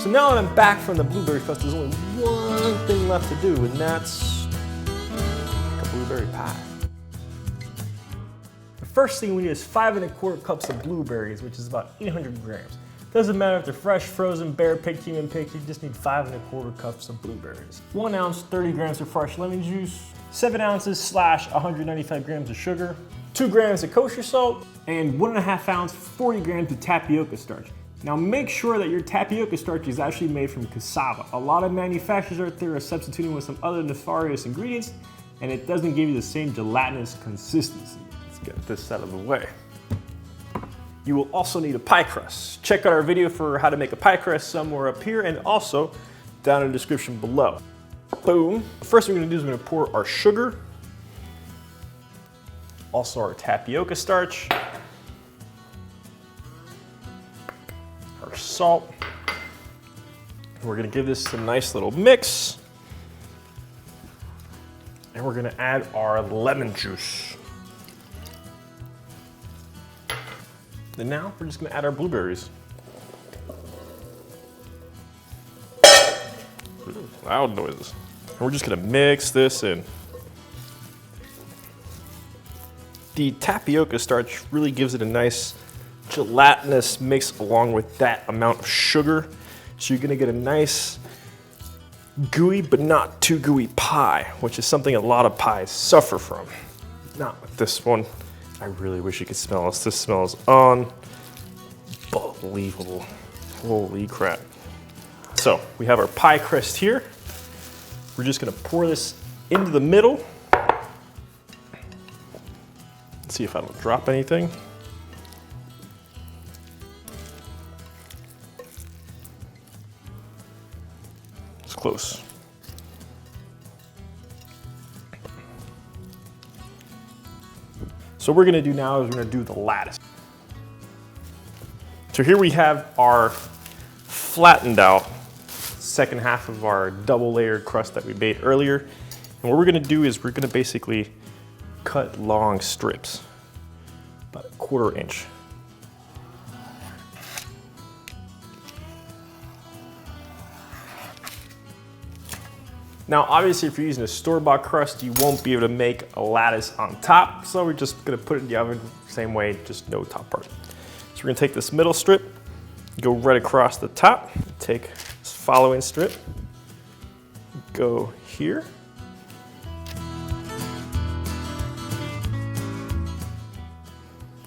So now that I'm back from the blueberry fest, there's only one thing left to do, and that's make a blueberry pie. The first thing we need is 5 1/4 cups of blueberries, which is about 800 grams. Doesn't matter if they're fresh, frozen, bear picked, human picked, you just need 5 1/4 cups of blueberries. 1 ounce, 30 grams of fresh lemon juice, 7 ounces / 195 grams of sugar, 2 grams of kosher salt, and 1.5 ounce, 40 grams of tapioca starch. Now make sure that your tapioca starch is actually made from cassava. A lot of manufacturers out there are substituting with some other nefarious ingredients, and it doesn't give you the same gelatinous consistency. Let's get this out of the way. You will also need a pie crust. Check out our video for how to make a pie crust somewhere up here and also down in the description below. Boom. The first thing we're gonna do is we're gonna pour our sugar, also our tapioca starch, our salt. We're gonna give this a nice little mix. And we're gonna add our lemon juice. And now we're just gonna add our blueberries. Loud noises. And we're just gonna mix this in. The tapioca starch really gives it a nice gelatinous mix along with that amount of sugar. So you're gonna get a nice gooey but not too gooey pie, which is something a lot of pies suffer from. Not with this one. I really wish you could smell this. This smells unbelievable. Holy crap. So we have our pie crust here. We're just gonna pour this into the middle. Let's see if I don't drop anything. It's close. So what we're gonna do now is we're gonna do the lattice. So here we have our flattened out second half of our double layered crust that we made earlier. And what we're gonna do is we're gonna basically cut long strips, about 1/4 inch. Now, obviously, if you're using a store-bought crust, you won't be able to make a lattice on top, so we're just gonna put it in the oven the same way, just no top part. So we're gonna take this middle strip, go right across the top, take this following strip, go here.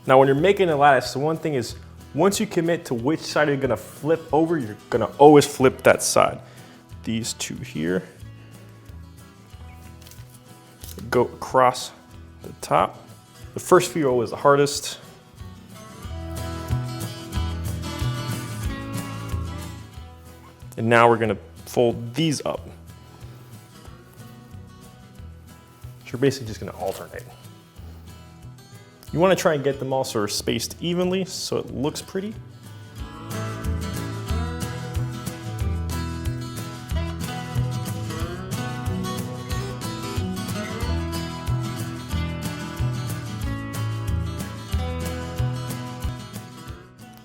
Now, when you're making a lattice, the one thing is, once you commit to which side you're gonna flip over, you're gonna always flip that side. These two here. Go across the top. The first few are always the hardest. And now we're gonna fold these up. So you're basically just gonna alternate. You wanna try and get them all sort of spaced evenly so it looks pretty.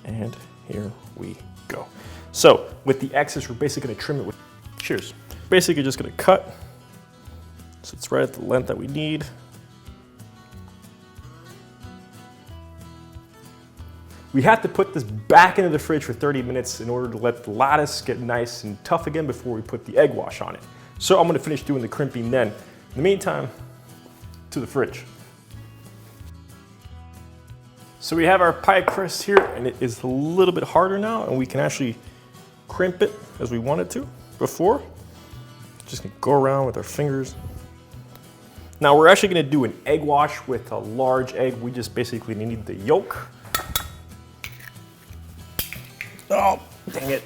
And here we go. So with the excess, we're basically gonna trim it with shears. Basically just gonna cut so it's right at the length that we need. We have to put this back into the fridge for 30 minutes in order to let the lattice get nice and tough again before we put the egg wash on it. So I'm gonna finish doing the crimping then. In the meantime, to the fridge. So we have our pie crust here, and it is a little bit harder now, and we can actually crimp it as we want it to before. Just gonna go around with our fingers. Now we're actually gonna do an egg wash with a large egg. We just basically need the yolk. Oh, dang it.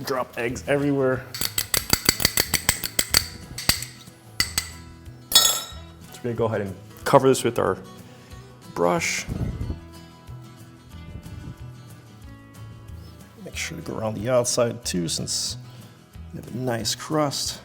Drop eggs everywhere. So we're gonna go ahead and cover this with our brush. Make sure to go around the outside too, since we have a nice crust.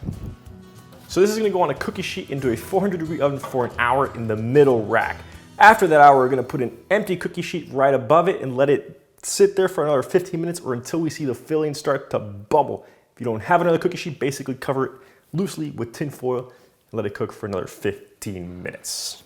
So this is gonna go on a cookie sheet into a 400-degree oven for an hour in the middle rack. After that hour, we're gonna put an empty cookie sheet right above it and let it sit there for another 15 minutes or until we see the filling start to bubble. If you don't have another cookie sheet, basically cover it loosely with tin foil and let it cook for another 15 minutes.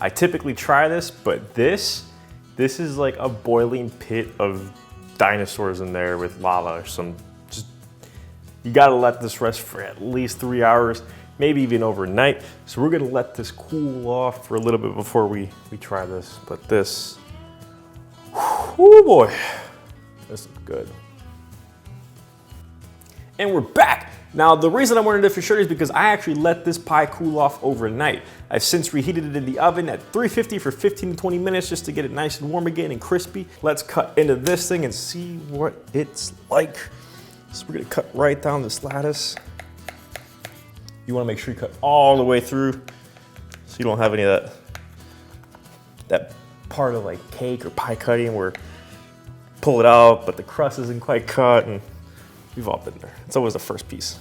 I typically try this, but this is like a boiling pit of dinosaurs in there with lava or some. You gotta let this rest for at least 3 hours, maybe even overnight. So we're gonna let this cool off for a little bit before we try this. But this, oh boy, this is good. And we're back. Now, the reason I'm wearing a different shirt is because I actually let this pie cool off overnight. I've since reheated it in the oven at 350 for 15 to 20 minutes just to get it nice and warm again and crispy. Let's cut into this thing and see what it's like. So we're gonna cut right down this lattice. You wanna make sure you cut all the way through so you don't have any of that part of like cake or pie cutting where pull it out, but the crust isn't quite cut, and we've all been there. It's always the first piece.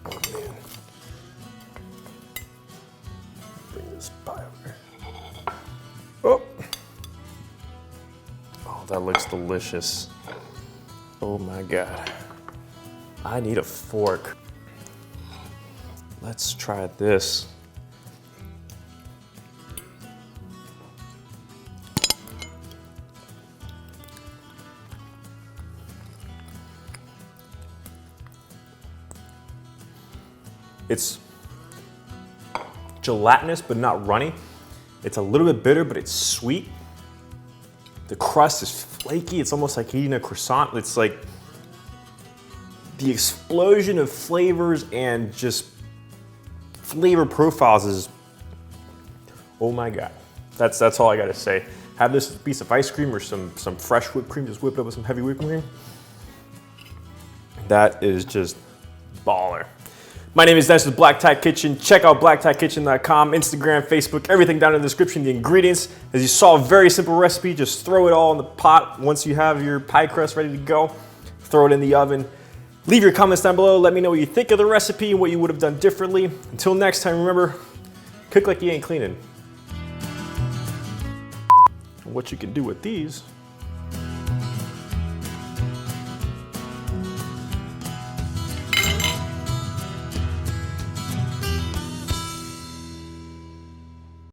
Oh man. Bring this pie over. Oh. Oh, that looks delicious. Oh my God. I need a fork. Let's try this. It's gelatinous, but not runny. It's a little bit bitter, but it's sweet. The crust is flaky. It's almost like eating a croissant. It's like the explosion of flavors and just flavor profiles is, oh my God. That's all I gotta say. Have this piece of ice cream or some fresh whipped cream, just whip it up with some heavy whipped cream. That is just baller. My name is Dennis with Black Tie Kitchen. Check out blacktieKitchen.com, Instagram, Facebook, everything down in the description, the ingredients. As you saw, a very simple recipe. Just throw it all in the pot. Once you have your pie crust ready to go, throw it in the oven. Leave your comments down below. Let me know what you think of the recipe and what you would have done differently. Until next time, remember, cook like you ain't cleaning. What you can do with these